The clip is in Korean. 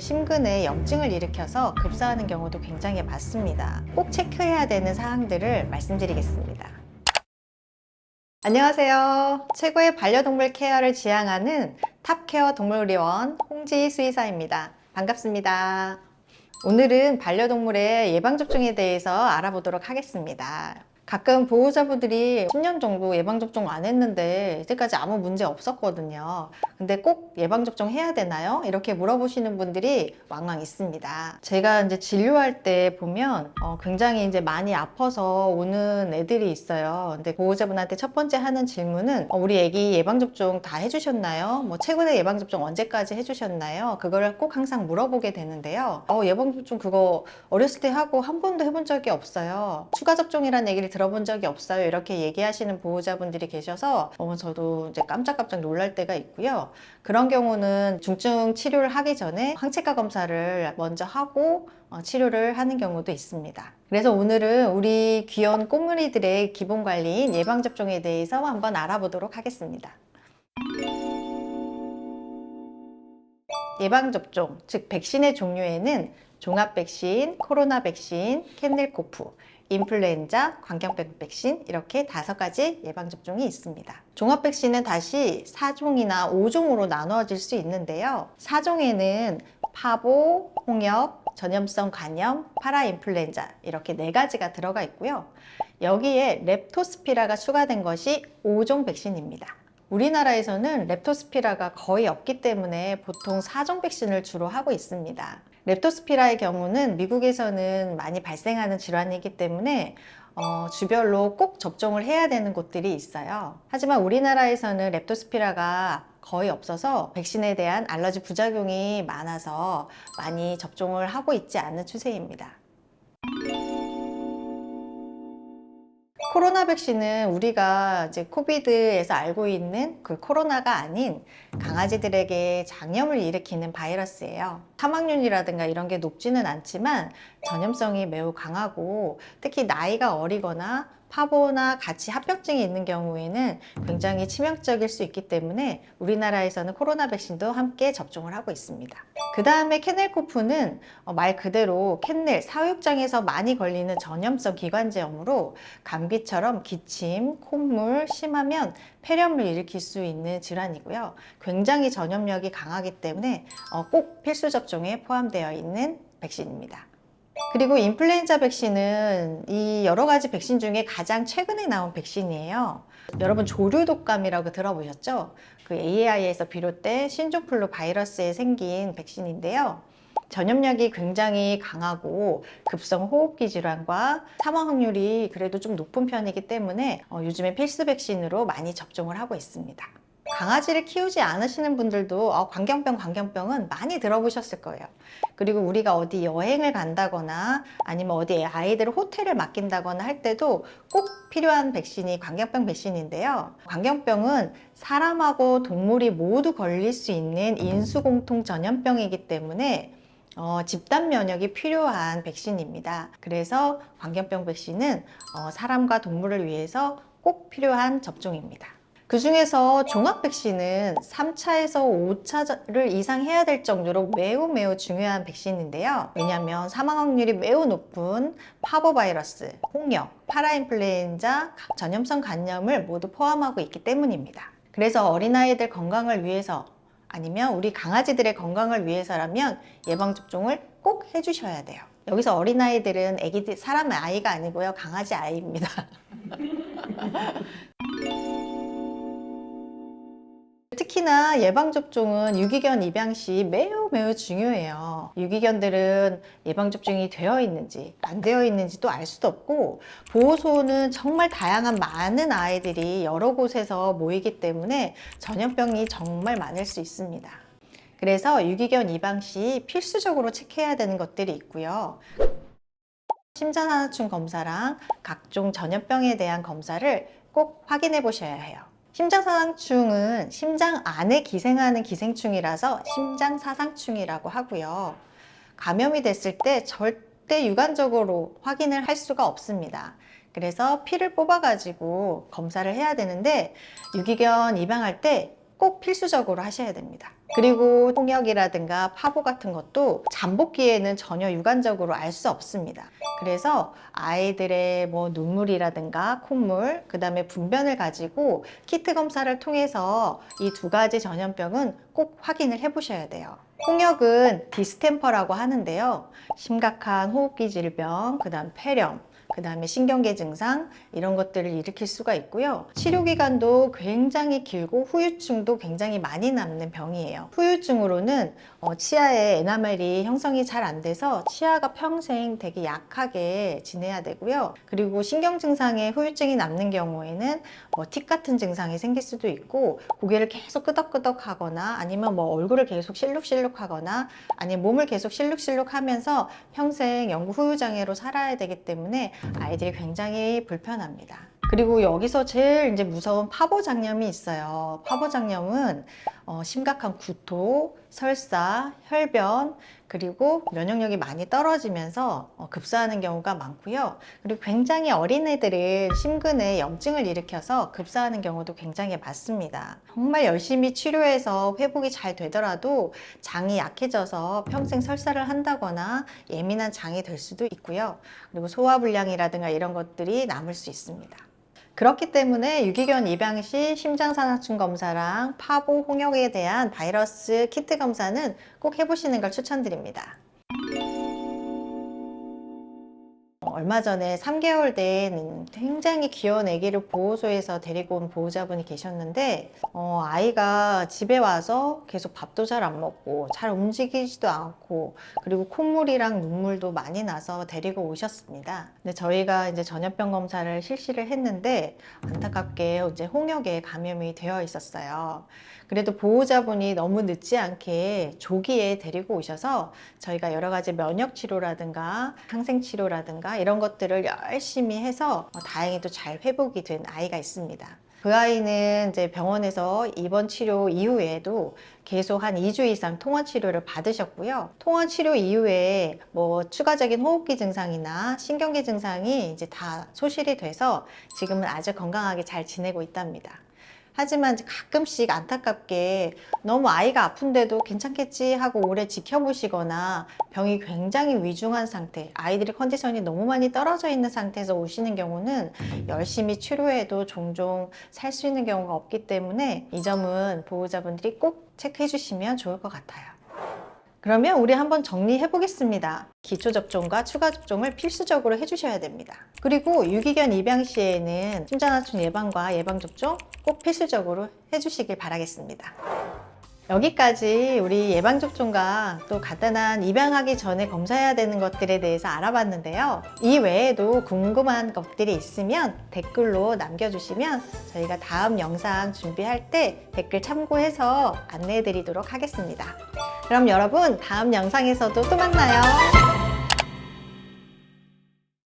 심근에 염증을 일으켜서 급사하는 경우도 굉장히 많습니다. 꼭 체크해야 되는 사항들을 말씀드리겠습니다. 안녕하세요. 최고의 반려동물 케어를 지향하는 탑케어 동물의원 홍지희 수의사입니다. 반갑습니다. 오늘은 반려동물의 예방접종에 대해서 알아보도록 하겠습니다. 가끔 보호자분들이 10년 정도 예방접종 안 했는데 이때까지 아무 문제 없었거든요. 근데 꼭 예방접종 해야 되나요? 이렇게 물어보시는 분들이 왕왕 있습니다. 제가 이제 진료할 때 보면 굉장히 이제 많이 아파서 오는 애들이 있어요. 근데 보호자분한테 첫 번째 하는 질문은 우리 애기 예방접종 다 해주셨나요? 최근에 예방접종 언제까지 해주셨나요? 그걸 꼭 항상 물어보게 되는데요. 예방접종 그거 어렸을 때 하고 한 번도 해본 적이 없어요. 추가 접종이라는 얘기를 들어본 적이 없어요. 이렇게 얘기하시는 보호자분들이 계셔서 저도 이제 깜짝깜짝 놀랄 때가 있고요. 그런 경우는 중증 치료를 하기 전에 항체가 검사를 먼저 하고 치료를 하는 경우도 있습니다. 그래서 오늘은 우리 귀여운 꼬물이들의 기본관리인 예방접종에 대해서 한번 알아보도록 하겠습니다. 예방접종, 즉 백신의 종류에는 종합백신, 코로나 백신, 캔넬코프, 인플루엔자, 광견병 백신 이렇게 5가지 예방접종이 있습니다. 종합백신은 다시 4종이나 5종으로 나누어질 수 있는데요. 4종에는 파보, 홍역, 전염성 간염, 파라인플루엔자 이렇게 4가지가 들어가 있고요. 여기에 렙토스피라가 추가된 것이 5종 백신입니다. 우리나라에서는 렙토스피라가 거의 없기 때문에 보통 4종 백신을 주로 하고 있습니다. 렙토스피라의 경우는 미국에서는 많이 발생하는 질환이기 때문에 주별로 꼭 접종을 해야 되는 곳들이 있어요. 하지만 우리나라에서는 렙토스피라가 거의 없어서 백신에 대한 알러지 부작용이 많아서 많이 접종을 하고 있지 않은 추세입니다. 코로나 백신은 우리가 이제 코비드에서 알고 있는 그 코로나가 아닌 강아지들에게 장염을 일으키는 바이러스예요. 사망률이라든가 이런 게 높지는 않지만 전염성이 매우 강하고 특히 나이가 어리거나 파보나 같이 합병증이 있는 경우에는 굉장히 치명적일 수 있기 때문에 우리나라에서는 코로나 백신도 함께 접종을 하고 있습니다. 그 다음에 캔넬코프는 말 그대로 캔넬, 사육장에서 많이 걸리는 전염성 기관지염으로 감기처럼 기침, 콧물, 심하면 폐렴을 일으킬 수 있는 질환이고요. 굉장히 전염력이 강하기 때문에 꼭 필수 접종에 포함되어 있는 백신입니다. 그리고 인플루엔자 백신은 이 여러 가지 백신 중에 가장 최근에 나온 백신이에요. 여러분 조류독감이라고 들어보셨죠? 그 AI에서 비롯된 신종플루 바이러스에 생긴 백신인데요. 전염력이 굉장히 강하고 급성 호흡기 질환과 사망 확률이 그래도 좀 높은 편이기 때문에 요즘에 필수 백신으로 많이 접종을 하고 있습니다. 강아지를 키우지 않으시는 분들도 광견병은 많이 들어보셨을 거예요. 그리고 우리가 어디 여행을 간다거나 아니면 어디 아이들을 호텔을 맡긴다거나 할 때도 꼭 필요한 백신이 광견병 백신인데요. 광견병은 사람하고 동물이 모두 걸릴 수 있는 인수공통 전염병이기 때문에 집단 면역이 필요한 백신입니다. 그래서 광견병 백신은 사람과 동물을 위해서 꼭 필요한 접종입니다. 그 중에서 종합 백신은 3차에서 5차를 이상 해야 될 정도로 매우 중요한 백신인데요. 왜냐하면 사망 확률이 매우 높은 파보바이러스, 홍역, 파라인플루엔자, 전염성 간염을 모두 포함하고 있기 때문입니다. 그래서 어린아이들 건강을 위해서 아니면 우리 강아지들의 건강을 위해서라면 예방접종을 꼭 해주셔야 돼요. 여기서 어린아이들은 애기들, 사람 아이가 아니고요. 강아지 아이입니다. 특히나 예방접종은 유기견 입양 시 매우 중요해요. 유기견들은 예방접종이 되어 있는지 안 되어 있는지도 알 수도 없고 보호소는 정말 다양한 많은 아이들이 여러 곳에서 모이기 때문에 전염병이 정말 많을 수 있습니다. 그래서 유기견 입양 시 필수적으로 체크해야 되는 것들이 있고요. 심장하나충 검사랑 각종 전염병에 대한 검사를 꼭 확인해 보셔야 해요. 심장사상충은 심장 안에 기생하는 기생충이라서 심장사상충이라고 하고요. 감염이 됐을 때 절대 육안적으로 확인을 할 수가 없습니다. 그래서 피를 뽑아가지고 검사를 해야 되는데 유기견 입양할 때 꼭 필수적으로 하셔야 됩니다. 그리고 홍역이라든가 파보 같은 것도 잠복기에는 전혀 육안적으로 알 수 없습니다. 그래서 아이들의 뭐 눈물이라든가 콧물, 그 다음에 분변을 가지고 키트 검사를 통해서 이 두 가지 전염병은 꼭 확인을 해 보셔야 돼요. 홍역은 디스템퍼라고 하는데요. 심각한 호흡기 질병, 그 다음 폐렴, 그 다음에 신경계 증상 이런 것들을 일으킬 수가 있고요. 치료 기간도 굉장히 길고 후유증도 굉장히 많이 남는 병이에요. 후유증으로는 치아에 에나멜이 형성이 잘 안 돼서 치아가 평생 되게 약하게 지내야 되고요. 그리고 신경 증상에 후유증이 남는 경우에는 틱 같은 증상이 생길 수도 있고 고개를 계속 끄덕끄덕 하거나 아니면 얼굴을 계속 실룩실룩 하거나 아니면 몸을 계속 실룩실룩 하면서 평생 영구 후유장애로 살아야 되기 때문에 아이들이 굉장히 불편합니다. 그리고 여기서 제일 이제 무서운 파보장염이 있어요. 파보장염은 심각한 구토, 설사, 혈변, 그리고 면역력이 많이 떨어지면서 급사하는 경우가 많고요. 그리고 굉장히 어린 애들은 심근에 염증을 일으켜서 급사하는 경우도 굉장히 많습니다. 정말 열심히 치료해서 회복이 잘 되더라도 장이 약해져서 평생 설사를 한다거나 예민한 장이 될 수도 있고요. 그리고 소화불량이라든가 이런 것들이 남을 수 있습니다. 그렇기 때문에 유기견 입양 시 심장산화증 검사랑 파보, 홍역에 대한 바이러스 키트 검사는 꼭 해보시는 걸 추천드립니다. 얼마 전에 3개월 된 굉장히 귀여운 아기를 보호소에서 데리고 온 보호자분이 계셨는데 아이가 집에 와서 계속 밥도 잘 안 먹고 잘 움직이지도 않고 그리고 콧물이랑 눈물도 많이 나서 데리고 오셨습니다. 근데 저희가 이제 전염병 검사를 실시를 했는데 안타깝게 이제 홍역에 감염이 되어 있었어요. 그래도 보호자분이 너무 늦지 않게 조기에 데리고 오셔서 저희가 여러 가지 면역 치료라든가 항생 치료라든가 이런 것들을 열심히 해서 다행히도 잘 회복이 된 아이가 있습니다. 그 아이는 이제 병원에서 입원 치료 이후에도 계속 한 2주 이상 통원 치료를 받으셨고요. 통원 치료 이후에 추가적인 호흡기 증상이나 신경계 증상이 이제 다 소실이 돼서 지금은 아주 건강하게 잘 지내고 있답니다. 하지만 가끔씩 안타깝게 너무 아이가 아픈데도 괜찮겠지 하고 오래 지켜보시거나 병이 굉장히 위중한 상태, 아이들의 컨디션이 너무 많이 떨어져 있는 상태에서 오시는 경우는 열심히 치료해도 종종 살 수 있는 경우가 없기 때문에 이 점은 보호자분들이 꼭 체크해 주시면 좋을 것 같아요. 그러면 우리 한번 정리해 보겠습니다. 기초 접종과 추가 접종을 필수적으로 해주셔야 됩니다. 그리고 유기견 입양 시에는 심장하충 예방과 예방접종 꼭 필수적으로 해주시길 바라겠습니다. 여기까지 우리 예방접종과 또 간단한 입양하기 전에 검사해야 되는 것들에 대해서 알아봤는데요. 이 외에도 궁금한 것들이 있으면 댓글로 남겨주시면 저희가 다음 영상 준비할 때 댓글 참고해서 안내해 드리도록 하겠습니다. 그럼 여러분 다음 영상에서도 또 만나요.